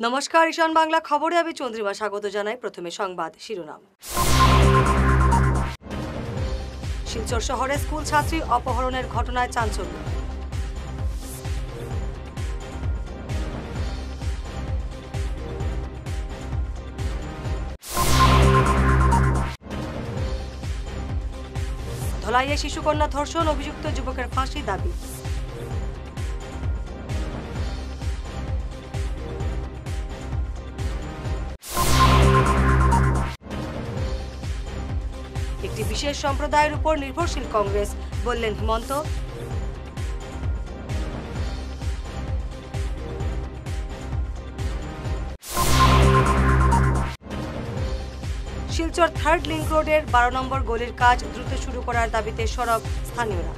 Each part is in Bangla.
নমস্কার, ঈশান বাংলা খবরে আমি চন্দ্রিমা স্বাগত জানাই। প্রথমে সংবাদ শিরোনাম। শিলচর শহরে স্কুল ছাত্রী অপহরণের ঘটনায় চাঞ্চল্য। ধলাইয়ে শিশুকন্যা ধর্ষণ, অভিযুক্ত যুবকের ফাঁসি দাবি। একটি বিশেষ সম্প্রদায়ের উপর নির্ভরশীল কংগ্রেস, বললেন হিমন্ত। শিলচর থার্ড লিংক রোডের 12 নম্বর গলির কাজ দ্রুত শুরু করার দাবিতে সরব স্থানীয়রা।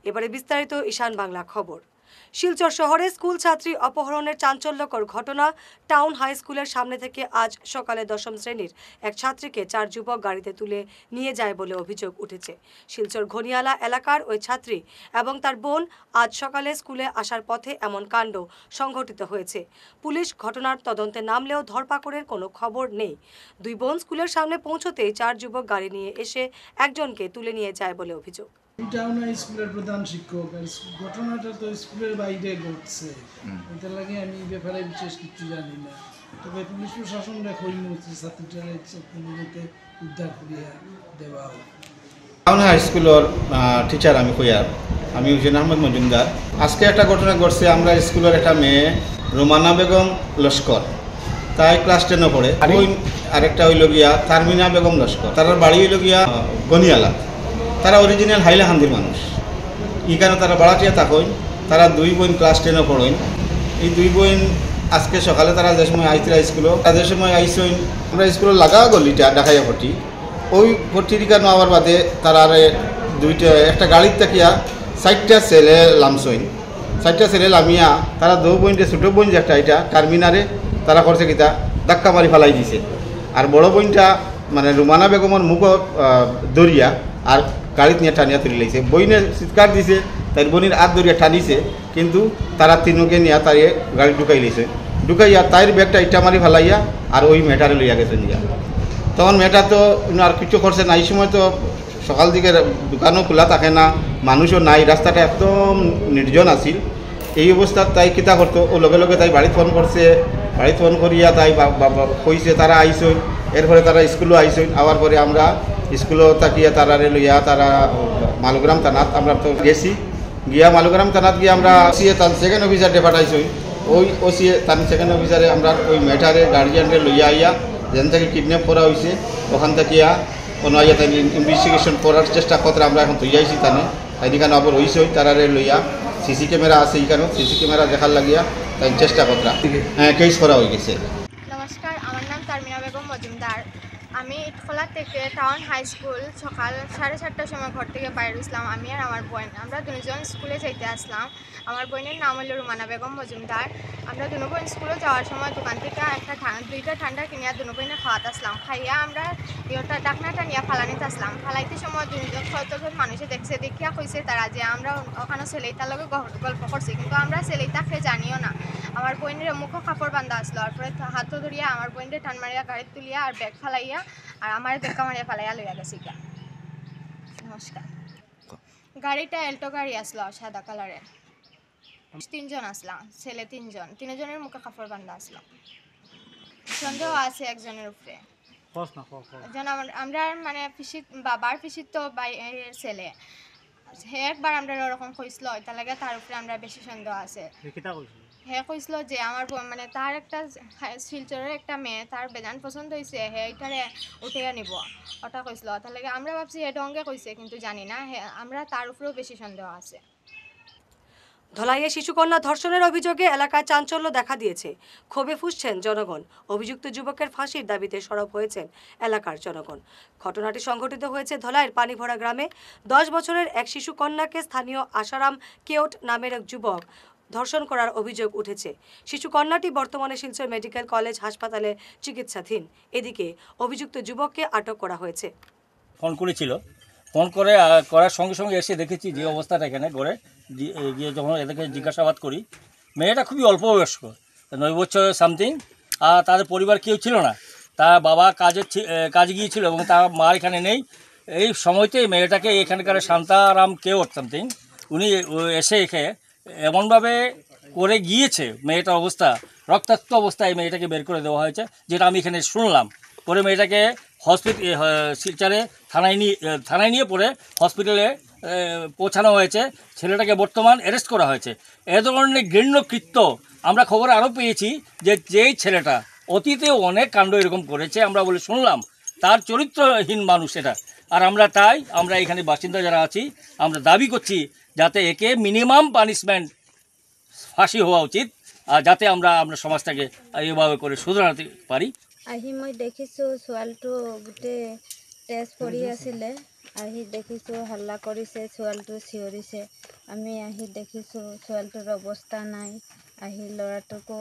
এবারে বিস্তারিত ঈশান বাংলা খবর। শিলচর শহরে স্কুল ছাত্রী অপহরণের চাঞ্চল্যকর ঘটনা। টাউন হাই স্কুলের সামনে থেকে আজ সকালে 10ম শ্রেণীর এক ছাত্রীকে 4 যুবক গাড়িতে তুলে নিয়ে যায় বলে অভিযোগ উঠেছে। শিলচর ঘনিয়ালা এলাকার ওই ছাত্রী এবং তার বোন আজ সকালে স্কুলে আসার পথে এমন কাণ্ড সংঘটিত হয়েছে। পুলিশ ঘটনার তদন্তে নামলেও ধরপাকড়ের কোনো খবর নেই। দুই বোন স্কুলের সামনে পৌঁছতেই 4 যুবক গাড়ি নিয়ে এসে একজনকে তুলে নিয়ে যায় বলে অভিযোগ। টাউন হাই স্কুলের প্রধান শিক্ষক, ঘটনাটা তো স্কুলের বাইরে ঘটছে, এটা লাগে আমি ব্যাপারে বিশেষ কিছু জানি না। তবে পুলিশ প্রশাসনরা কইল ছাত্রীটারে কোনোমতে উদ্ধার করিয়া দেওয়া হোক। টাউন হাই স্কুলের টিচার আমি কইয়ার, আমি হুসেন আহমদ মজুমদার। আজকে একটা ঘটনা ঘটছে। আমরা স্কুলের একটা মেয়ে রোমানা বেগম লস্কর, তাই ক্লাস 10 পড়ে। আরেকটা হইল গিয়া তারমিনা বেগম লস্কর, তার বাড়ি হইল গিয়া গনিয়ালা। তারা অরিজিনাল হাইলাকান্দির মানুষ। এখানে তারা বাড়াটিয়া থাকেন। তারা দুই বোন ক্লাস 10 পড়েন। এই দুই বোন আজকে সকালে তারা যে সময় আইসিরা স্কুলও, তাদের সময় আইসইন আমরা স্কুলের লাগা গলিটা দেখাইয়া ফটি। ওই ফটির কেন আবার বাদে তারা একটা গাড়ির তাকিয়া 4টা ছেলে লামসইন। 4টা ছেলে লামিয়া তারা দু বোনটা, ছোটো বোন যে একটা এটা টার্মিনারে তারা করছে কিতা ধাক্কা মারি ফেলাই দিছে। আর বড় বোনটা মানে রুমানা বেগমের মুখ দরিয়া আর গাড়ি নিয়ে টানিয়া তুলে লাইছে। বইনে চিৎকার দিছে, তাই বোনের হাত ধরিয়া টানিছে, কিন্তু তারা তিনকে নিয়ে তারিয়ে গাড়ি ঢুকাই লাইছে। ঢুকাইয়া তাইর ব্যাগটা ইটা মারি ফেলাইয়া আর ওই মেয়েটারে লইয়া গেছে নিয়া। তখন মেয়েটা তো আর কিছু করছে না। এই সময় তো সকাল দিকে দোকানও খোলা থাকে না, মানুষও নাই, রাস্তাটা একদম নির্জন আছিল। এই অবস্থাত তাই কিতা করতো, ও লগে লগে তাই বাড়িতে ফোন করছে। বাড়িতে ফোন করিয়া তাই কইছে তারা আইসইন। এরপরে তারা স্কুলও আইসইন। আবার পরে আমরা স্কুলও তাকিয়া তারারে লইয়া তারা মালগ্রাম থানাত আমরা তো গেছি। গিয়া মালগ্রাম থানাত গিয়ে আমরা ওসিএ তার সেকেন্ড অফিসারকে পাঠাইছই। ওই ওসিএ তার সেকেন্ড অফিসারে আমরা ওই মেয়েটারে গার্জিয়ানরে লইয়া আইয়া যেন থেকে কিডন্যাপ করা হয়েছে ওখান থাকিয়া কোনো আইয়া তাই ইনভেস্টিগেশন করার চেষ্টা করতে আমরা এখন তৈয়াইছি। তানে তাই এখানে আবার হইসই তারারে লইয়া সিসি ক্যামেরা আছে, এখানেও সিসি ক্যামেরা দেখার লাগিয়া তাই চেষ্টা করতে কেস করা হয়ে গেছে। নমস্কার, আমার নাম তারমিনা বেগম মজুমদার। আমি ইটখোলা থেকে টাউন হাই স্কুল সকাল 7:30টার সময় ঘর থেকে বাইরে আসলাম। আমি আর আমার বোন, আমরা দুজন স্কুলে যাইতে আসলাম। আমার বোনের নাম হলো রুমানা বেগম মজুমদার। আমরা দুনো বোন স্কুলে যাওয়ার সময় দোকান থেকে দুইটা ঠান্ডা কিনিয়া দুনো বোনে খাওয়াতে আসলাম। খাইয়া আমরা ডাকনাটা নিয়ে ফালানিতে আসলাম। ফালাইতে সময় কতজন মানুষে দেখছে, দেখিয়া কইছে তারা যে আমরা ওখানে ছেলেটার লগে গল্প করছি, কিন্তু আমরা ছেলেটাকে জানিও না। আমার বোনের মুখও কাপড় বান্ধা আসলো। তারপরে হাতও ধরিয়া আমার বোনকে টান মারিয়া গাড়ি তুলিয়া আর ব্যাগ ফালাইয়া আর আমার দেখা মারিয়া ফালাইয়া লইয়া গেছি। নমস্কার। গাড়িটা এল্টো গাড়ি আসলো, সাদা কালারের। 3 জন আসলাম, ছেলে 3 জন। 3 জনের মুখে কাপড় বান্ধা আসলো। সন্দেহ আছে একজনের উপরে। আমরা মানে বাবার পিসির তো বাইরের ছেলে। হে একবার আমরা ওরকম কইছিল, এটা লাগে তার উপরে আমরা বেশি সন্দেহ আছে। হে কইছিল যে আমার মানে তার একটা শিলচরের একটা মেয়ে, তার বেজান পছন্দ হয়েছে, হে এটারে উঠেয়া নিব ওটা কইছিল। তার লাগে আমরা ভাবছি হে ডঙ্গে কইছে, কিন্তু জানি না। আমরা তার উপরেও বেশি সন্দেহ আছে। ধলাইয়ে শিশুকন্যা ধর্ষণের অভিযোগে এলাকায় চাঞ্চল্য দেখা দিয়েছে। ক্ষোভে ফুঁসছেন জনগণ। অভিযুক্ত যুবকের ফাঁসির দাবিতে সরব হয়েছেন এলাকার জনগণ। ঘটনাটি সংঘটিত হয়েছে ধলাইয়ের পানিভরা গ্রামে। 10 বছরের এক শিশুকন্যাকে স্থানীয় আশারাম কেওট নামের এক যুবক ধর্ষণ করার অভিযোগ উঠেছে। শিশুকন্যাটি বর্তমানে শিলচর মেডিকেল কলেজ হাসপাতালে চিকিৎসাধীন। এদিকে অভিযুক্ত যুবককে আটক করা হয়েছে। ফোন করেছিল ফোন করে করার সঙ্গে সঙ্গে এসে দেখেছি যে অবস্থাটা এখানে ঘরে গিয়ে যখন এদেরকে জিজ্ঞাসাবাদ করি, মেয়েটা খুবই অল্প বয়স্ক, 9 বছর সামথিং। আর তাদের পরিবার কেউ ছিল না, তার বাবা কাজে গিয়েছিল এবং তার মা এখানে নেই। এই সময়তেই মেয়েটাকে এখানকার শান্তারাম কেউ সামথিং উনি এসে এমনভাবে করে গিয়েছে, মেয়েটার অবস্থা রক্তাক্ত অবস্থায় মেয়েটাকে বের করে দেওয়া হয়েছে, যেটা আমি এখানে শুনলাম। পরে মেয়েটাকে শিলচরে থানায় নিয়ে পরে হসপিটালে পৌঁছানো হয়েছে। ছেলেটাকে বর্তমান অ্যারেস্ট করা হয়েছে। এ ধরনের ঘৃণ্য কৃত্য আমরা খবর আরও পেয়েছি যে যেই ছেলেটা অতীতে অনেক কাণ্ড এরকম করেছে, আমরা বলে শুনলাম তার চরিত্রহীন মানুষ এটা। আর আমরা এখানে বাসিন্দা যারা আছি, আমরা দাবি করছি যাতে একে মিনিমাম পানিশমেন্ট ফাঁসি হওয়া উচিত, আর যাতে আমরা সমাজটাকে এইভাবে করে শুধরাতে পারি। আহি মই দেখিছোঁ ছোৱালীটো গোটেই তেজ পৰি আছিলে। আহি দেখিছোঁ হাল্লা কৰিছে, ছোৱালীটো চিঞৰিছে। আমি আহি দেখিছোঁ ছোৱালীটোৰ অৱস্থা নাই। আহি ল'ৰাটোকো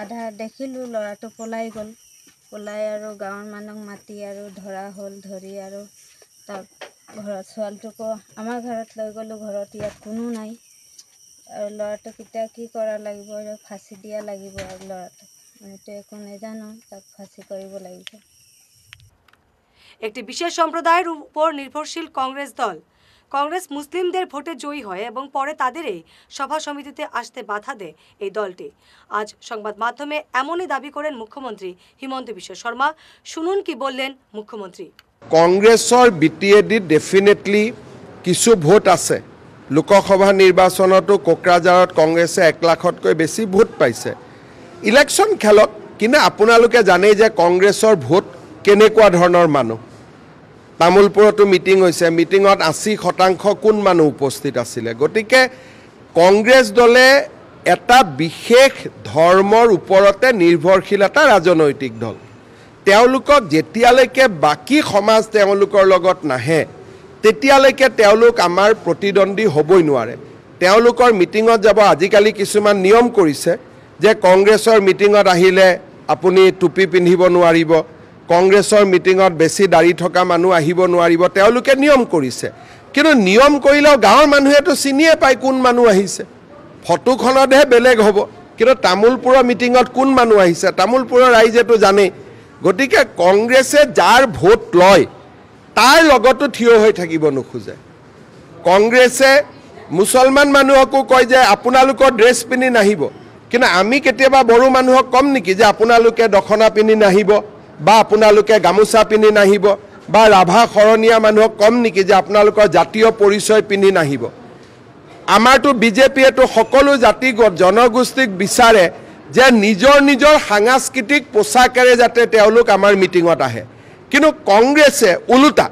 আধা দেখিলোঁ, ল'ৰাটো পলাই গ'ল। পলাই আৰু গাঁৱৰ মানুহক মাতি আৰু ধৰা হ'ল। ধৰি আৰু তাক ঘৰত ছোৱালীটোকো আমাৰ ঘৰত লৈ গ'লোঁ। ঘৰত ইয়াত কোনো নাই। আৰু ল'ৰাটোক এতিয়া কি কৰা লাগিব, ফাঁচি দিয়া লাগিব। আৰু ল'ৰাটোক আমিতো একো নেজানো, তাক ফাঁসি কৰিব লাগিব। একটি বিশেষ সম্প্রদায়ের উপর নির্ভরশীল কংগ্রেস দল কংগ্রেস মুসলিমদের ভোটে জয়ী হয় এবং পরে তাদেরই সভা সমিতিতে আসতে বাধা দেয় এই দলটি। আজ সংবাদ মাধ্যমে এমনই দাবি করেন মুখ্যমন্ত্রী হিমন্ত বিশ্ব শর্মা। শুনুন কি বললেন মুখ্যমন্ত্রী। কংগ্রেসৰ বিটিএডিত ডেফিনেটলি কিছু ভোট আছে। লোকসভা নিৰ্বাচনতো কোকৰাঝাৰত কংগ্ৰেছে 1 লাখতকৈ বেছি ভোট পাইছে। ইলেকশ্যন খেলক, কিন্তু আপোনালোকে জানেই যে কংগ্ৰেছৰ ভোট কেনেকুৱা ধৰণৰ মানুহ। তামোলপুৰতো মিটিং হৈছে, মিটিঙত 80% কোন মানুহ উপস্থিত আছিলে। গতিকে কংগ্ৰেছ দলে এটা বিশেষ ধৰ্মৰ ওপৰতে নিৰ্ভৰশীল এটা ৰাজনৈতিক দল। তেওঁলোকক যেতিয়ালৈকে বাকী সমাজ তেওঁলোকৰ লগত নাহে, তেতিয়ালৈকে তেওঁলোক আমাৰ প্ৰতিদ্বন্দ্বী হ'বই নোৱাৰে। তেওঁলোকৰ মিটিঙত যাব। আজিকালি কিছুমান নিয়ম কৰিছে যে কংগ্ৰেছৰ মিটিঙত আহিলে আপুনি টুপি পিন্ধিব নোৱাৰিব, কংগ্ৰেছৰ মিটিঙত বেছি দাড়ি থকা মানুহ আহিব নোৱাৰিব, তেওঁলোকে নিয়ম কৰিছে। কিন্তু নিয়ম কৰিলেও গাঁৱৰ মানুহেতো চিনিয়ে পায় কোন মানুহ আহিছে। ফটোখনতহে বেলেগ হ'ব, কিন্তু তামোলপুৰৰ মিটিঙত কোন মানুহ আহিছে তামোলপুৰৰ ৰাইজেতো জানেই। গতিকে কংগ্ৰেছে যাৰ ভোট লয় তাৰ লগতো থিয় হৈ থাকিব নোখোজে। কংগ্ৰেছে মুছলমান মানুহকো কয় যে আপোনালোকৰ ড্ৰেছ পিন্ধি নাহিব, কিন্তু আমি কেতিয়াবা বড়ো মানুহক কম নেকি যে আপোনালোকে দখনা পিন্ধি নাহিব বা আপোনালোকে গামোচা পিন্ধি নাহিব, বা ৰাভা শৰণীয়া মানুহক কম নেকি যে আপোনালোকৰ জাতীয় পৰিচয় পিন্ধি নাহিব। আমাৰতো বিজেপিয়েতো সকলো জাতি জনগোষ্ঠীক বিচাৰে যে নিজৰ নিজৰ সাংস্কৃতিক পোছাকেৰে যাতে তেওঁলোক আমাৰ মিটিঙত আহে। কিন্তু কংগ্ৰেছে ওলোটা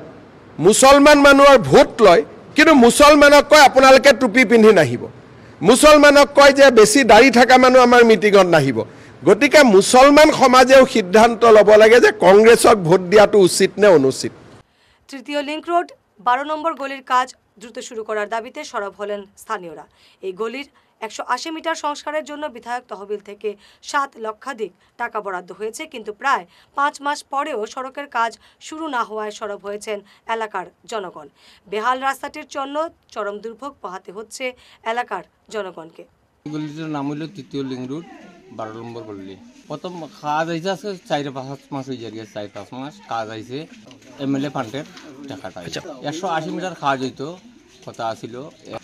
মুছলমান মানুহৰ ভোট লয়, কিন্তু মুছলমানক কয় আপোনালোকে টুপি পিন্ধি নাহিব, মুছলমানক কয় যে বেছি দাড়ি থকা মানুহ আমাৰ মিটিঙত নাহিব। গতিকে মুছলমান সমাজেও সিদ্ধান্ত ল'ব লাগে যে কংগ্ৰেছক ভোট দিয়াটো উচিত নে অনুচিত। তৃতীয় লিংক রোড 12 নম্বর গলির কাজ দ্রুত শুরু করার দাবিতে সরব হলেন স্থানীয়রা। এই গলির 180 মিটার সংস্কারের জন্য বিধায়ক তহবিল থেকে 7 লক্ষাধিক টাকা বরাদ্দ হয়েছে, কিন্তু প্রায় 5 মাস পরেও সড়কের কাজ শুরু না হওয়ায় সরব হয়েছেন এলাকার জনগণ। বেহাল রাস্তাটির জন্য চরম দুর্ভোগ পোহাতে হচ্ছে এলাকার জনগণকে। গলিটার নাম হলো তৃতীয় লিং রোড 12 নম্বর গলি। প্রথম কাজ আইছে আজকে 4-5 মাস হয়ে যায়, 4-5 মাস কাজ আইছে। এমএলএ ফান্ডের টাকাটা 180 মিটার কাজ হইতো, কথা আসিল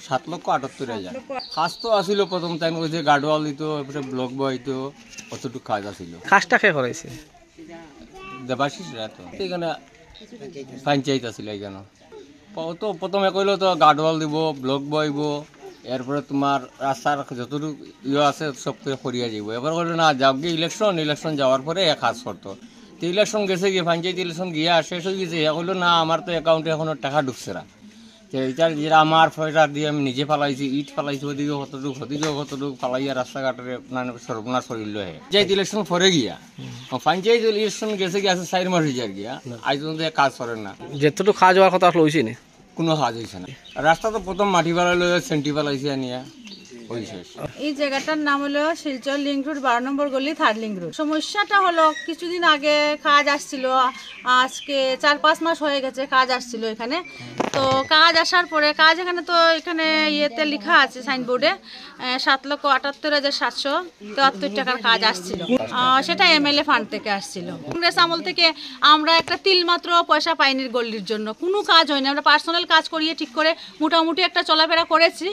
7,78,000। কাজ তো আসিল প্রথম টাইম ওই যে গার্ডওয়াল দিত, এরপরে ব্লক বয় হইতো, অতটুকু কাজ আসিল। কাজটা কে করাইছে? দেবাশিসরা তো এখানে পঞ্চায়েত আসিল। এখানে তো প্রথমে কইলো তো গার্ডওয়াল দিব, ব্লক বইব, এরপরে তোমার রাস্তার যতটুকু আছে সব করে করিয়া যাব। এবার কইলো না যাও গিয়ে ইলেকশন যাওয়ার পরে কাজ করতো। তো ইলেকশন গেছে গিয়ে পঞ্চায়েত ইলেকশন গিয়া শেষ হয়ে গেছে। কইলো না আমার তো অ্যাকাউন্টে এখনো টাকা ঢুকছে না। এইটার যেটা আমার পয়সা দিয়ে আমি নিজে ফালাইছি, ইট ফালাইছি, ওদিকে কতটুকু ফালাইয়া রাস্তাঘাটের সর্বনাশ করিল। পঞ্চায়েত ইলেকশন পরে গিয়া পঞ্চায়েত ইলেকশন গেছে গিয়ে আছে 4 মাস হয়ে গিয়া, আজ পর্যন্ত কাজ করেন না। যেতটুকু কাজ হওয়ার কথা লইছি না, কোনো কাজ হয়েছে না। রাস্তা তো প্রথম মাটি ফেলাইলো, সেন্টি ফেলাইছে আনিয়া, ওই শেষ। এই জায়গাটার নাম হলো শিলচর লিঙ্ক রোড 12 নম্বর গলি 3rd লিঙ্ক রোড। সমস্যাটা হলো কিছুদিন আগে কাজ আসছিল, আজকে 4-5 মাস হয়ে গেছে কাজ আসছিল এখানে। তো কাজ আসার পরে কাজ এখানে ইয়েতে লেখা আছে সাইনবোর্ডে 7,78,773 টাকার কাজ আসছিল। সেটা এমএলএ ফান্ড থেকে আসছিল। কংগ্রেস আমল থেকে আমরা একটা তিলমাত্র পয়সা পাইনি গল্লির জন্য, কোনো কাজ হয়নি। আমরা পার্সোনাল কাজ করিয়ে ঠিক করে মোটামুটি একটা চলাফেরা করেছি।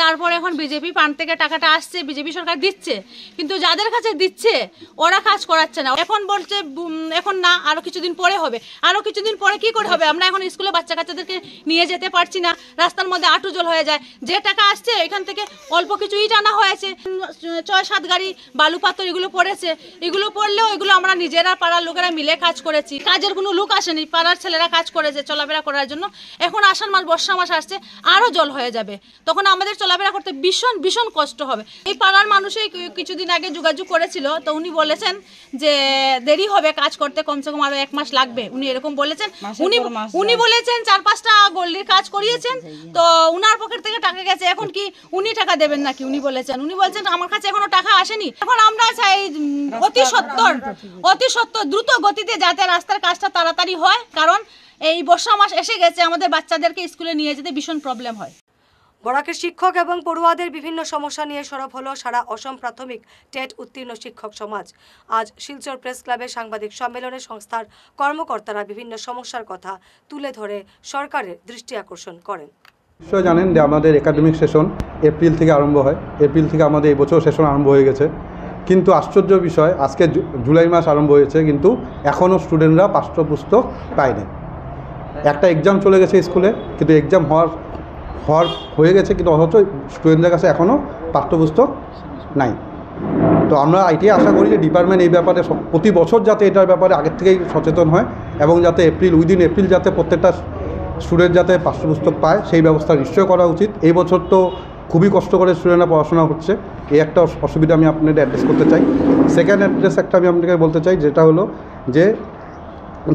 তারপরে এখন বিজেপি ফান্ড থেকে টাকাটা আসছে, বিজেপি সরকার দিচ্ছে, কিন্তু যাদের কাছে দিচ্ছে ওরা কাজ করাচ্ছে না। এখন বলছে এখন না, আরো কিছুদিন পরে হবে। আরো কিছুদিন পরে কি করে হবে? আমরা এখন স্কুলে বাচ্চা কাচ্চাদেরকে নিয়ে যেতে পারছি না, রাস্তার মধ্যে আটু জল হয়ে যায়। যে টাকা আসছে এখান থেকে অল্প কিছু ইট আনা হয়েছে, 6-7 গাড়ি বালু পাথর এগুলো পড়েছে। এগুলো পড়লেও এগুলো আমরা নিজেরা পাড়ার লোকেরা মিলে কাজ করেছি। কাজের কোনো লোক আসেনি, পাড়ার ছেলেরা কাজ করেছে চলাফেরা করার জন্য। এখন আষাঢ় মাস, বর্ষা মাস আসছে, আরো জল হয়ে যাবে, তখন আমাদের চলাফেরা করতে ভীষণ ভীষণ কষ্ট হবে। এই পাড়ার মানুষই কিছুদিন আগে যোগাযোগ করেছিল, তো উনি বলেছেন যে দেরি হবে কাজ করতে, কমসে কম আরো 1 মাস লাগবে। উনি এরকম বলেছেন। উনি বলেছেন 4-5টা গল্লির কাজ করিয়েছেন, তো উনার পকেট থেকে টাকা গেছে। এখন কি উনি টাকা দেবেন নাকি? উনি বলছেন আমার কাছে এখনো টাকা আসেনি। এখন আমরা চাই অতি সত্বর দ্রুত গতিতে যাতে রাস্তার কাজটা তাড়াতাড়ি হয়, কারণ এই বর্ষা মাস এসে গেছে, আমাদের বাচ্চাদেরকে স্কুলে নিয়ে যেতে ভীষণ প্রবলেম হয়। বরাকের শিক্ষক এবং পড়ুয়াদের বিভিন্ন সমস্যা নিয়ে সরব হলো সারা অসম প্রাথমিক টেট উত্তীর্ণ শিক্ষক সমাজ। আজ শিলচর প্রেস ক্লাবে সাংবাদিক সম্মেলনে সংস্থার কর্মকর্তারা বিভিন্ন সমস্যার কথা তুলে ধরে সরকারের দৃষ্টি আকর্ষণ করেন। নিশ্চয় জানেন যে আমাদের একাডেমিক সেশন এপ্রিল থেকে আরম্ভ হয়। এপ্রিল থেকে আমাদের এই বছর সেশন আরম্ভ হয়ে গেছে, কিন্তু আশ্চর্য বিষয় আজকে জুলাই মাস আরম্ভ হয়েছে, কিন্তু এখনও স্টুডেন্টরা পাঠ্যপুস্তক পায়নি। একটা এক্সাম চলে গেছে স্কুলে, কিন্তু এক্সাম হয়ে গেছে, কিন্তু অথচ স্টুডেন্টদের কাছে এখনও পাঠ্যপুস্তক নাই। তো আমরা এটাই আশা করি যে ডিপার্টমেন্ট এই ব্যাপারে প্রতি বছর যাতে এটার ব্যাপারে আগের থেকেই সচেতন হয়, এবং যাতে উইদিন এপ্রিল যাতে প্রত্যেকটা স্টুডেন্ট যাতে পাঠ্যপুস্তক পায় সেই ব্যবস্থা নিশ্চয় করা উচিত। এই বছর তো খুবই কষ্ট করে স্টুডেন্টরা পড়াশোনা করছে, এই একটা অসুবিধা আমি আপনাদের অ্যাড্রেস করতে চাই। সেকেন্ড অ্যাড্রেস একটা আমি আপনাকে বলতে চাই, যেটা হলো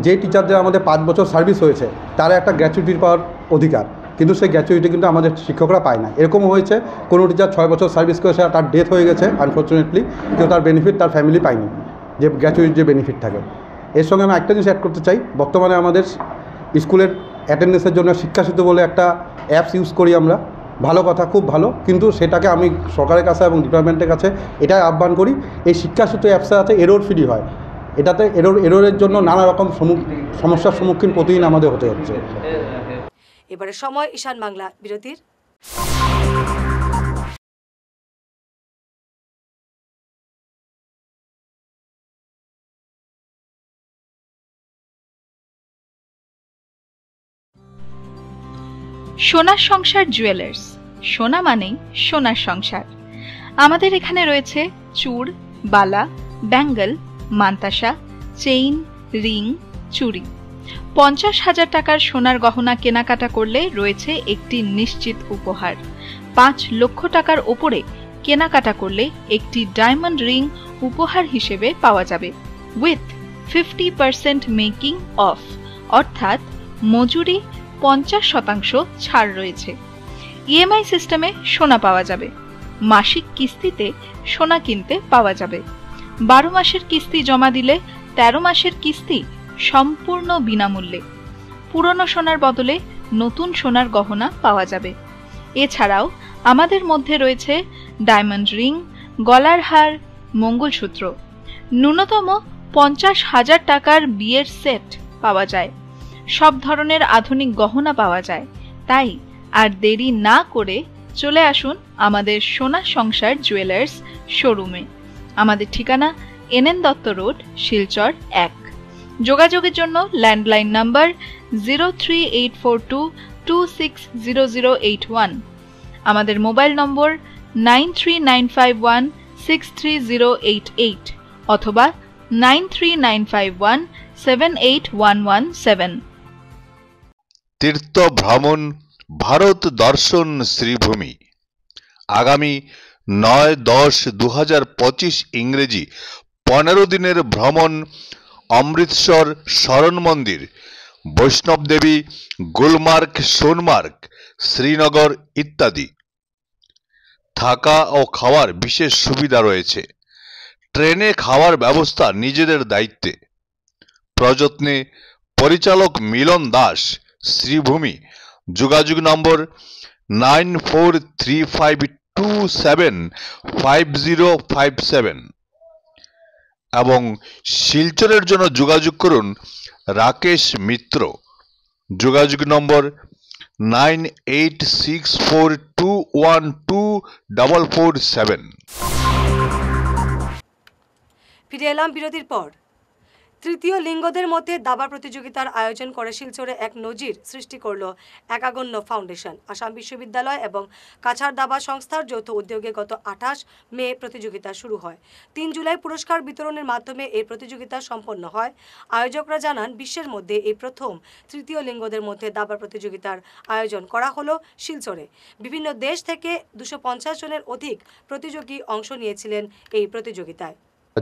যে টিচারদের আমাদের 5 বছর সার্ভিস হয়েছে তারা একটা গ্র্যাচুইটি পাওয়ার অধিকার, কিন্তু সেই গ্র্যাচুইটি কিন্তু আমাদের শিক্ষকরা পায় না। এরকমও হয়েছে কোনো টিচার 6 বছর সার্ভিস করেছে, তার ডেথ হয়ে গেছে আনফর্চুনেটলি, কিন্তু তার বেনিফিট তার ফ্যামিলি পায়নি, যে গ্র্যাচুইটির যে বেনিফিট থাকে। এর সঙ্গে আমি একটা জিনিস অ্যাড করতে চাই, বর্তমানে আমাদের স্কুলের অ্যাটেন্ডেন্সের জন্য শিক্ষা সেতু বলে একটা অ্যাপস ইউজ করি আমরা, ভালো কথা, খুব ভালো, কিন্তু সেটাকে আমি সরকারের কাছে এবং ডিপার্টমেন্টের কাছে এটাই আহ্বান করি, এই শিক্ষা সেতু অ্যাপসে যাতে এরর ফ্রি হয়। এটাতে এররের জন্য নানা রকম সমস্যার সম্মুখীন প্রতিদিন আমাদের হতে হচ্ছে। এবারে সময় ঈশান বাংলা বিরতির। সোনার সংসার জুয়েলার্স, সোনা মানেই সোনার সংসার। আমাদের এখানে রয়েছে চূড়, বালা, ব্যাঙ্গল, মান্তাসা, চেইন, রিং, চুড়ি। 50,000 টাকার সোনার গহনা কেনাকাটা করলে রয়েছে একটি নিশ্চিত উপহার। 5 লক্ষ টাকার ওপরে কেনাকাটা করলে একটি ডায়মন্ড রিং উপহার হিসেবে পাওয়া যাবে, উইথ 50% মেকিং অফ, অর্থাৎ মজুরি 50% ছাড় রয়েছে। ইএমআই সিস্টেমে সোনা পাওয়া যাবে, মাসিক কিস্তিতে সোনা কিনতে পাওয়া যাবে। 12 মাসের কিস্তি জমা দিলে 13 মাসের কিস্তি সম্পূর্ণ বিনামূল্যে। পুরনো সোনার বদলে নতুন সোনার গহনা পাওয়া যাবে। এছাড়াও আমাদের মধ্যে রয়েছে ডায়মন্ড রিং, গলার হার, মঙ্গলসূত্র। ন্যূনতম 50,000 টাকার বিয়ের সেট পাওয়া যায়। সব ধরনের আধুনিক গহনা পাওয়া যায়। তাই আর দেরি না করে চলে আসুন আমাদের সোনা সংসার জুয়েলার্স শোরুমে। আমাদের ঠিকানা NN দত্ত রোড, শিলচর 1। যোগাযোগের জন্য ল্যান্ডলাইন নাম্বার 038422600081, আমাদের মোবাইল নম্বর 9395163088 অথবা 9395178117। তীর্থ ভ্রমণ ভারত দর্শন শ্রীভূমি আগামী 9-10-2025 ইংরেজি 15 দিনের ভ্রমণ অমৃতসর শরণ মন্দির, বৈষ্ণব দেবী, গুলমার্গ, সোনমার্গ, শ্রীনগর ইত্যাদি। থাকা ও খাওয়ার বিশেষ সুবিধা রয়েছে। ট্রেনে খাওয়ার ব্যবস্থা নিজেদের দায়িত্বে। প্রযত্নে পরিচালক মিলন দাস, শ্রীভূমি। যোগাযোগ নম্বর 9435275057 এবং শিলচরের জন্য যোগাযোগ করুন রাকেশ মিত্র। যোগাযোগ নম্বর 9864212447। ফিরে এলাম বিরতির পর। তৃতীয় লিঙ্গদের মধ্যে দাবা প্রতিযোগিতার আয়োজন করে শিলচরে এক নজির সৃষ্টি করল একাগণ্য ফাউন্ডেশন। আসাম বিশ্ববিদ্যালয় এবং কাছাড় দাবা সংস্থার যৌথ উদ্যোগে গত 28 মে প্রতিযোগিতা শুরু হয়। 3 জুলাই পুরস্কার বিতরণের মাধ্যমে এই প্রতিযোগিতা সম্পন্ন হয়। আয়োজকরা জানান, বিশ্বের মধ্যে এই প্রথম তৃতীয় লিঙ্গদের মধ্যে দাবা প্রতিযোগিতার আয়োজন করা হলো শিলচরে। বিভিন্ন দেশ থেকে 250 জনের অধিক প্রতিযোগী অংশ নিয়েছিলেন এই প্রতিযোগিতায়।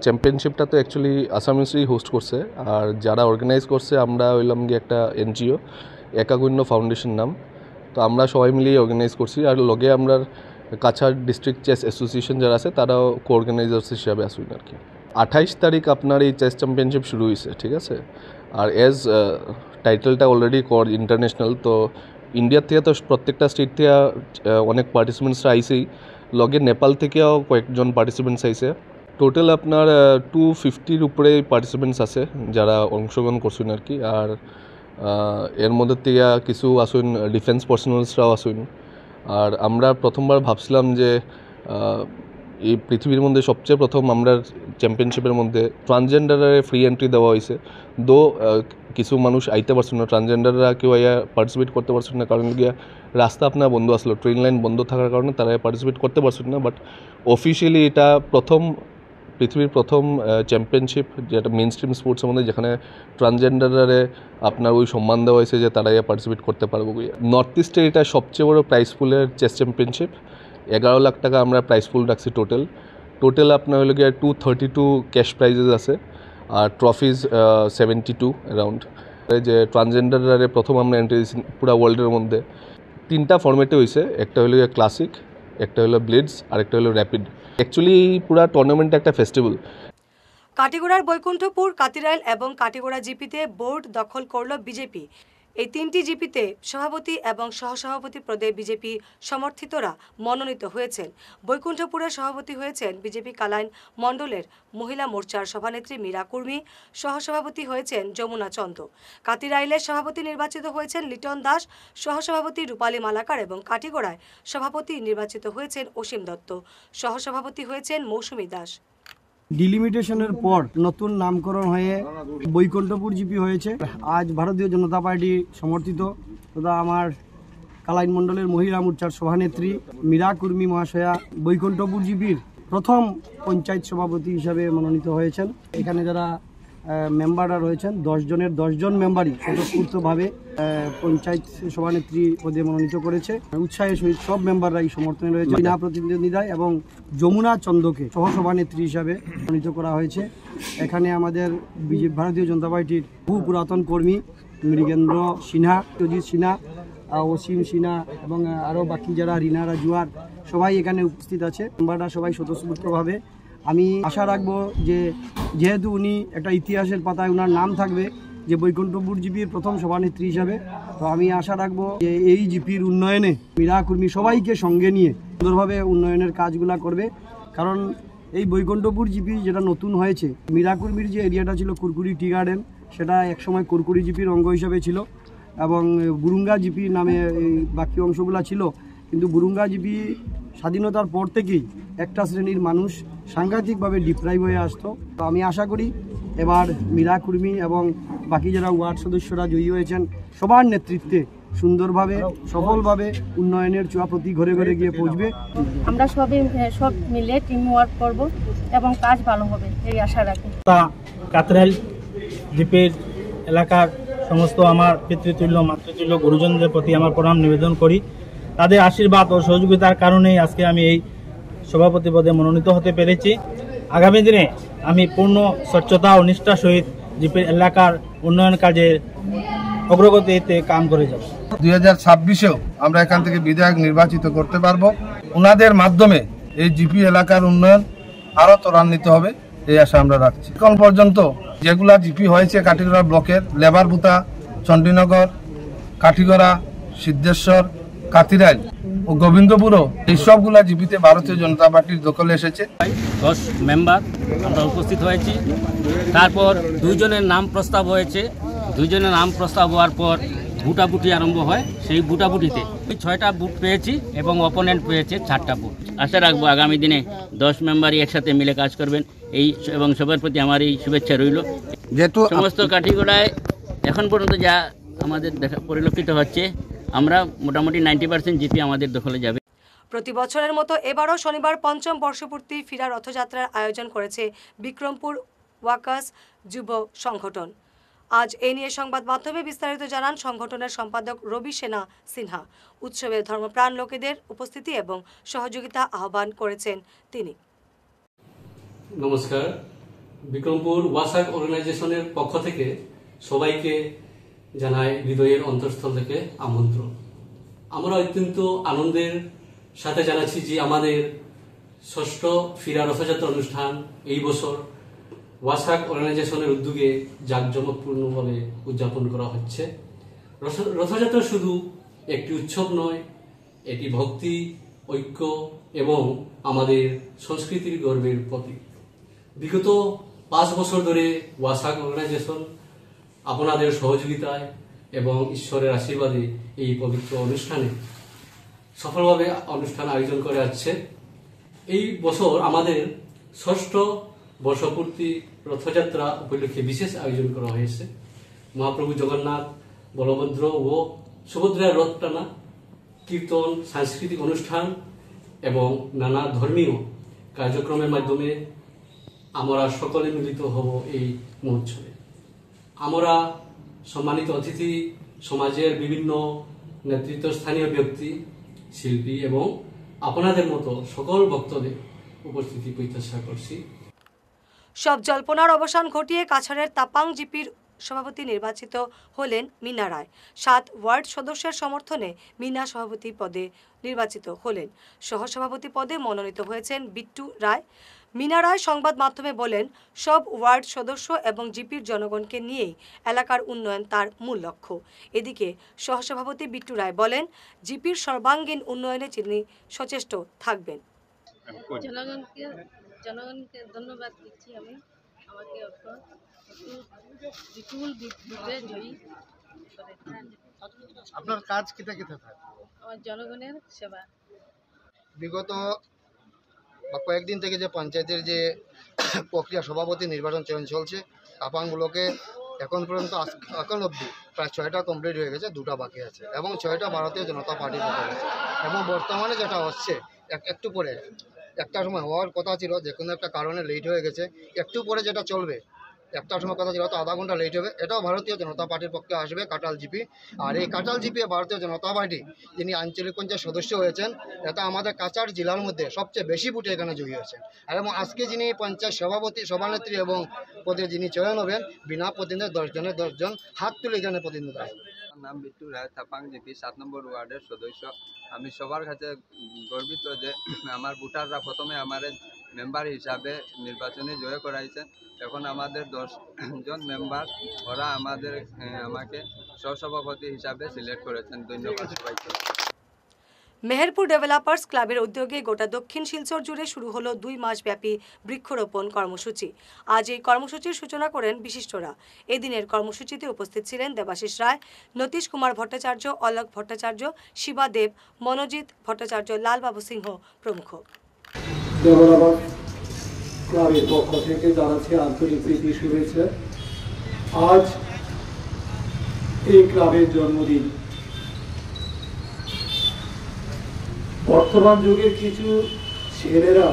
চ্যাম্পিয়নশিপটা তো অ্যাকচুয়ালি আসামিসই হোস্ট করছে, আর যারা অর্গানাইজ করছে আমরা হইলাম গিয়ে একটা এনজিও, একাগণ্য ফাউন্ডেশন নাম। তো আমরা সবাই মিলিয়ে অর্গানাইজ করছি, আর লগে আমরা কাছাড় ডিস্ট্রিক্ট চেস অ্যাসোসিয়েশন যারা আছে তারাও কো অর্গানাইজার্স হিসাবে আসুন আর কি। 28 তারিখ আপনার এই চেস চ্যাম্পিয়নশিপ শুরু হয়েছে, ঠিক আছে। আর এজ টাইটেলটা অলরেডি ইন্টারন্যাশনাল, তো ইন্ডিয়ার থেকে তো প্রত্যেকটা স্টেট থেকে অনেক পার্টিসিপেন্টসরা আইসেই, লগে নেপাল থেকেও কয়েকজন পার্টিসিপেন্টস আইসে। টোটাল আপনার 250-র উপরে পার্টিসিপেন্টস আছে যারা অংশগ্রহণ করছেন আর কি। আর এর মধ্যে থেকে কিছু আসুন ডিফেন্স পার্সোনালসরাও আসুন। আর আমরা প্রথমবার ভাবছিলাম যে এই পৃথিবীর মধ্যে সবচেয়ে প্রথম আমরা চ্যাম্পিয়নশিপের মধ্যে ট্রান্সজেন্ডারের ফ্রি এন্ট্রি দেওয়া হয়েছে। দো কিছু মানুষ আইতে পারছেন না, ট্রান্সজেন্ডাররা কেউ পার্টিসিপেট করতে পারছেন না, কারণ গিয়া রাস্তা আপনার বন্ধ আসলো, ট্রেন লাইন বন্ধ থাকার কারণে তারা পার্টিসিপেট করতে পারছেন না। বাট অফিসিয়ালি এটা পৃথিবীর প্রথম চ্যাম্পিয়নশিপ যেটা মেইন স্ট্রিম স্পোর্টসের মধ্যে, যেখানে ট্রান্সজেন্ডারে আপনার ওই সম্মান দেওয়া হয়েছে যে তারা পার্টিসিপেট করতে পারবো। নর্থ ইস্টের এটা সবচেয়ে বড় প্রাইজ পুলের চেস চ্যাম্পিয়নশিপ। 11 লাখ টাকা আমরা প্রাইজ পুল রাখছি টোটাল আপনার হলো গিয়ে 232 ক্যাশ প্রাইজেস আছে, আর ট্রফিজ 72 অ্যারাউন্ড। যে ট্রান্সজেন্ডারে প্রথম আমরা এন্ট্রি দিয়েছি পুরো ওয়ার্ল্ডের মধ্যে। 3টা ফর্মেটে হয়েছে, একটা হলো গিয়ে ক্লাসিক, একটা হলো ব্লিটজ, আর একটা হলো র্যাপিড। অ্যাকচুয়ালি পুরো টুর্নামেন্টটা একটা ফেস্টিভ্যাল। কাটিগড়ার বৈকুণ্ঠপুর, কাতিরাইল এবং কাটিগড়া জিপিতে বোর্ড দখল করল বিজেপি। এই 3টি জিপিতে সভাপতি এবং সহসভাপতি পদে বিজেপি সমর্থিতরা মনোনীত হয়েছেন। বৈকুণ্ঠপুরের সভাপতি হয়েছেন বিজেপি কালাইন মণ্ডলের মহিলা মোর্চার সভানেত্রী মীরা কুর্মী, সহসভাপতি হয়েছেন যমুনা চন্দ। কাতিরাইলের সভাপতি নির্বাচিত হয়েছেন লিটন দাস, সহসভাপতি রূপালী মালাকার এবং কাটিগড়ায় সভাপতি নির্বাচিত হয়েছেন অসীম দত্ত, সহসভাপতি হয়েছেন মৌসুমী দাস। ডিলিমিটেশনের পর নতুন নামকরণ হয়ে বৈকুণ্ঠপুর জিপি হয়েছে। আজ ভারতীয় জনতা পার্টি সমর্থিত তথা আমার কালাইন মণ্ডলের মহিলা মোর্চার সভানেত্রী মীরা কুর্মী মহাশয়া বৈকুণ্ঠপুর জিপির প্রথম পঞ্চায়েত সভাপতি হিসাবে মনোনীত হয়েছেন। এখানে যারা মেম্বাররা রয়েছেন 10 জনের 10 জন মেম্বারই স্বতঃস্ফূর্তভাবে পঞ্চায়েত সভানেত্রী পদে মনোনীত করেছে। উৎসাহের সহিত সব মেম্বাররাই সমর্থনে রয়েছে। বিনা প্রতিদ্বন্দ্বিতায় এবং যমুনা চন্দকে সহসভানেত্রী হিসাবে মনোনীত করা হয়েছে। এখানে আমাদের ভারতীয় জনতা পার্টির বহু পুরাতন কর্মী মৃগেন্দ্র সিনহা, অজিত সিনহা, অসীম সিনহা এবং আরও বাকি যারা রিনা রাজুয়ার সবাই এখানে উপস্থিত আছে। মেম্বাররা সবাই স্বতঃস্ফূর্তভাবে। আমি আশা রাখবো যে যেহেতু উনি একটা ইতিহাসের পাতায় ওনার নাম থাকবে যে বৈকুণ্ঠপুর জিপির প্রথম সভানেত্রী হিসাবে, তো আমি আশা রাখবো যে এই জিপির উন্নয়নে মীরা কুর্মী সবাইকে সঙ্গে নিয়ে সুন্দরভাবে উন্নয়নের কাজগুলা করবে। কারণ এই বৈকুণ্ঠপুর জিপি যেটা নতুন হয়েছে, মীরা কুর্মীর যে এরিয়াটা ছিল কুরকুরি টি গার্ডেন, সেটা একসময় কুরকুরি জিপির অঙ্গ হিসাবে ছিল এবং বুরুঙ্গা জিপি নামে এই বাকি অংশগুলো ছিল। কিন্তু বুরুঙ্গা জিপি স্বাধীনতার পর থেকেই একটা শ্রেণীর মানুষ সাংঘাতিকভাবে ডিপ্রাইভ হয়ে আসতো। তো আমি আশা করি এবার মীরা কুর্মী এবং বাকি যারা ওয়ার্ড সদস্যরা জয়ী হয়েছেন সবার নেতৃত্বে সুন্দরভাবে সফলভাবে উন্নয়নের ছোঁয়া প্রতি ঘরে ঘরে গিয়ে পৌঁছবে। আমরা সব মিলে টিম ওয়ার্ক করব এবং কাজ ভালো হবে এই আশা রাখি। কাতরাইল জিপির এলাকার সমস্ত আমার পিতৃতুল্য মাতৃতুল্য গুরুজনদের প্রতি আমার প্রণাম নিবেদন করি। তাদের আশীর্বাদ ও সহযোগিতার কারণেই আজকে আমি এই সভাপতি পদে মনোনীত হতে পেরেছি। আগামী দিনে আমি পূর্ণ স্বচ্ছতা ও নিষ্ঠার সহিত জিপির এলাকার উন্নয়ন কাজে অগ্রগতিতে কাম করে যাব। 2026-এও আমরা এখান থেকে বিধায়ক নির্বাচিত করতে পারবো। ওনাদের মাধ্যমে এই জিপি এলাকার উন্নয়ন আরও ত্বরান্বিত হবে এই আশা আমরা রাখছি। এখন পর্যন্ত যেগুলা জিপি হয়েছে কাঠিগড়া ব্লকের লেবারপুতা, চণ্ডীনগর, কাঠিগড়া, সিদ্ধেশ্বর, কাতিরাইল ও গোবিন্দপুরও এই সবগুলা জিপিতে ভারতীয় জনতা পার্টির দখলে এসেছে। 10 মেম্বার আমরা উপস্থিত হয়েছি। তারপর 2 জনের নাম প্রস্তাব হয়েছে। 2 জনের নাম প্রস্তাব হওয়ার পর ভোটাভুটি আরম্ভ হয়। সেই ভোটাভুটিতে 6টা বুথ পেয়েছি এবং অপোনেন্ট পেয়েছে 4টা বুথ। আশা রাখবো আগামী দিনে 10 মেম্বারই একসাথে মিলে কাজ করবেন এবং সবার প্রতি আমার এই শুভেচ্ছা রইল। যেহেতু সমস্ত কাঠিগড়ায় এখন পর্যন্ত যা আমাদের পরিলক্ষিত হচ্ছে, আমরা মোটামুটি 90% জিপি আমাদের দখলে যাবে। প্রতি বছরের মতো এবারও শনিবার 5ম বর্ষপূর্তি ফিরা রথযাত্রার আয়োজন করেছে বিক্রমপুর ওয়াকার্স যুব সংগঠন। আজ এ নিয়ে সংবাদ মাধ্যমে বিস্তারিত জানান সংগঠনের সম্পাদক রবি সেনা সিনহা। উৎসবে ধর্মপ্রাণ লোকেদের উপস্থিতি এবং সহযোগিতা আহ্বান করেছেন তিনি। নমস্কার, বিক্রমপুর ওয়াসাক অর্গানাইজেশনের পক্ষ থেকে সবাইকে জানাই হৃদয়ের অন্তঃস্থল থেকে আমন্ত্রণ। আমরা অত্যন্ত আনন্দের সাথে জানাচ্ছি যে আমাদের 6ষ্ঠ ফিরা রথযাত্রা অনুষ্ঠান এই বছর ওয়াসাক অর্গানাইজেশনের উদ্যোগে জাঁকজমকপূর্ণভাবে উদযাপন করা হচ্ছে। রথযাত্রা শুধু একটি উৎসব নয়, এটি ভক্তি, ঐক্য এবং আমাদের সংস্কৃতির গর্বের প্রতীক। বিগত 5 বছর ধরে ওয়াসাক অর্গানাইজেশন আপনাদের সহযোগিতায় এবং ঈশ্বরের আশীর্বাদে এই পবিত্র অনুষ্ঠানে সফলভাবে অনুষ্ঠান আয়োজন করে আসছে। এই বছর আমাদের 6ষ্ঠ বর্ষপূর্তি রথযাত্রা উপলক্ষে বিশেষ আয়োজন করা হয়েছে। মহাপ্রভু জগন্নাথ, বলভদ্র ও সুভদ্রার রথ টানা, কীর্তন, সাংস্কৃতিক অনুষ্ঠান এবং নানা ধর্মীয় কার্যক্রমের মাধ্যমে আমরা সকলে মিলিত হব এই মহোৎসবে। আমরা সম্মানিত অতিথি, সমাজের বিভিন্ন নেতৃত্বস্থানীয় ব্যক্তি, শিল্পী এবং আপনাদের মতো সকল ভক্তদের উপস্থিতি প্রত্যাশা করছি। সব জল্পনার অবসান ঘটিয়ে কাছাড়ের তাপাং জিপির সভাপতি নির্বাচিত হলেন মিনা রায়। 7 ওয়ার্ড সদস্যের সমর্থনে মিনা সভাপতি পদে নির্বাচিত হলেন। সহসভাপতি পদে মনোনীত হয়েছেন বিট্টু রায়। মিনা রায় সংবাদ মাধ্যমে বলেন, সব ওয়ার্ড সদস্য এবং জিপির জনগণকে নিয়েই এলাকার উন্নয়ন তার মূল লক্ষ্য। এদিকে সহসভাপতি বিট্টু রায় বলেন, জিপির সর্বাঙ্গীন উন্নয়নে তিনি সচেষ্ট থাকবেন। জনগণকে ধন্যবাদ দিচ্ছি আমি আমাকে আপনার কাজ কিতা কিতা থাকে? আমার জনগণের সেবা। বিগত কয়েকদিন থেকে যে পঞ্চায়েতের যে প্রক্রিয়া সভাপতি নির্বাচন চয়ন চলছে, তাপাংগুলোকে এখন পর্যন্ত এখন অবধি প্রায় 6টা কমপ্লিট হয়ে গেছে, 2টা বাকি আছে এবং 6টা ভারতীয় জনতা পার্টির পক্ষে গেছে। এবং বর্তমানে যেটা হচ্ছে একটু পরে একটা সময় হওয়ার কথা ছিল, যে কোনো একটা কারণে লেট হয়ে গেছে, একটু পরে যেটা চলবে একটার সময় কথা ছিল তো আধা ঘন্টা লেট হবে, এটাও ভারতীয় জনতা পার্টির পক্ষে আসবে কাটাল জিপি। আর এই কাটাল জিপি ভারতীয় জনতা পার্টি যিনি আঞ্চলিক পঞ্চায়েত সদস্য হয়েছেন, এটা আমাদের কাছাড় জেলার মধ্যে সবচেয়ে বেশি ভোটে এখানে জয়ী হয়েছেন। আর এবং আজকে যিনি পঞ্চায়েত সভাপতি, সভানেত্রী এবং পদে যিনি চয়ন হবেন, বিনা প্রতিনিধি 10 জনের 10 জন হাত তুলে এখানে প্রতিনিধিত্ব আসবে। নাম বিট্টু রায়, তাপাং জিপি 7 নম্বর ওয়ার্ডের সদস্য। আমি সবার কাছে গর্বিত যে আমার ভোটাররা প্রথমে আমার মেম্বার হিসাবে নির্বাচনে জয় করাইছে। এখন আমাদের 10 জন মেম্বার, ওরা আমাকে সহসভাপতি হিসাবে সিলেক্ট করেছেন। ধন্যবাদ সবাইকে। মেহেরপুর ডেভেলপার্স ক্লাবের উদ্যোগে গোটা দক্ষিণ শিলচর জুড়ে শুরু হলো 2 মাসব্যাপী বৃক্ষরোপণ কর্মসূচি। আজ এই কর্মসূচির সূচনা করেন বিশিষ্টরা। এদিনের কর্মসূচিতে উপস্থিত ছিলেন দেবাশিস রায়, নতীশ কুমার ভট্টাচার্য, অলোক ভট্টাচার্য, শিবা দেব, মনোজিৎ ভট্টাচার্য, লালবাবু সিংহ প্রমুখ। ডেভেলপার্স ক্লাবের পক্ষ থেকে জানাচ্ছি আন্তরিক প্রীতি শুভেচ্ছা। আজ এই ক্লাবের জন্মদিন। বর্তমান যুগের কিছু ছেলেরা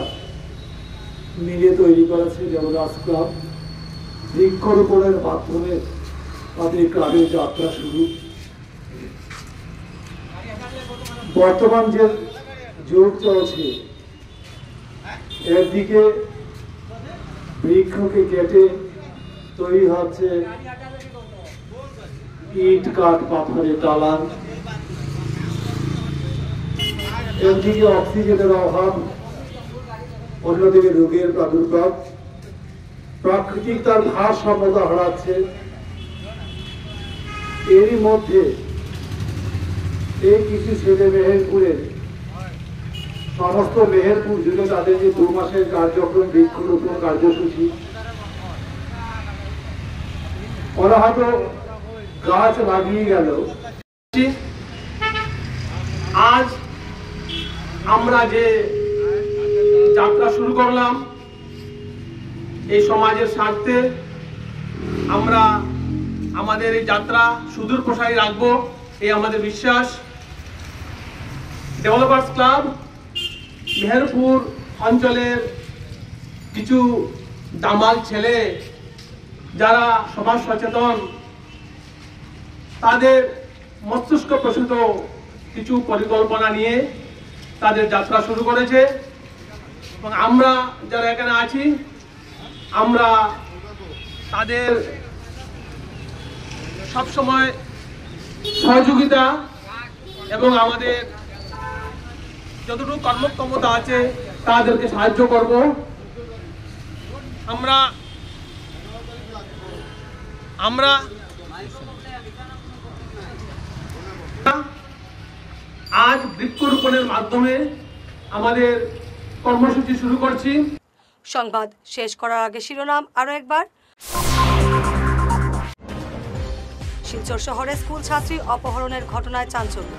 মিলে তৈরি করেছে দেবদাস ক্লাব। বৃক্ষরোপণের মাধ্যমে তাদের ক্লাবের যাত্রা শুরু। বর্তমান যে যুগ চলছে, এর দিকে বৃক্ষকে কেটে তৈরি হচ্ছে ইট কাঠ পাথরে টালান, একদিকে অক্সিজেনের অভাব, অন্যদিকে রোগের প্রাদুর্ভাব, প্রাকৃতিক তার ভারসাম্যতা হারাচ্ছে। এরই মধ্যে এই কিছু ছেলে মেহেরপুরের সমস্ত মেহেরপুর জুড়ে তাদের যে 2 মাসের কার্যক্রম বৃক্ষরোপণ কার্যসূচি, ওরা হয়তো গাছ লাগিয়ে গেল। আজ আমরা যে যাত্রা শুরু করলাম এই সমাজের স্বার্থে, আমরা আমাদের এই যাত্রা সুদূর প্রসারী রাখবো এই আমাদের বিশ্বাস। ডেভেলপার্স ক্লাব মেহেরপুর অঞ্চলের কিছু দামাল ছেলে যারা সমাজ সচেতন, তাদের মস্তিষ্ক প্রসূত কিছু পরিকল্পনা নিয়ে তাদের যাত্রা শুরু করেছে এবং আমরা যারা এখানে আছি আমরা তাদের সবসময় সহযোগিতা এবং আমাদের যতটুকু কর্মক্ষমতা আছে তাদেরকে সাহায্য করব। আমরা আজ বৃক্ষরোপণের মাধ্যমে আমাদের কর্মসূচি শুরু করছি। সংবাদ শেষ করার আগে শিরোনাম আরো একবার। শিলচর শহরে স্কুল ছাত্রী অপহরণের ঘটনায় চাঞ্চল্য।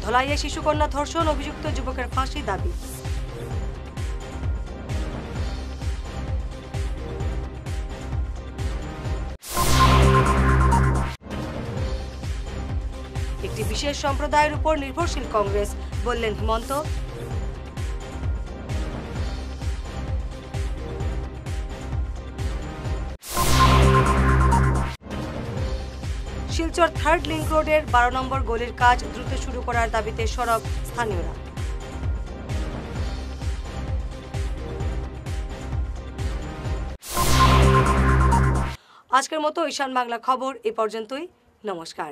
ধলাইয়ে শিশুকন্যা ধর্ষণ, অভিযুক্ত যুবকের ফাঁসি দাবি। একটি বিশেষ সম্প্রদায়ের উপর নির্ভরশীল কংগ্রেস, বললেন হিমন্ত। শিলচর 3rd লিংক রোডের 12 নম্বর গলির কাজ দ্রুত শুরু করার দাবিতে সরব স্থানীয়রা। আজকের মতো ঈশান বাংলা খবর এ পর্যন্তই। নমস্কার।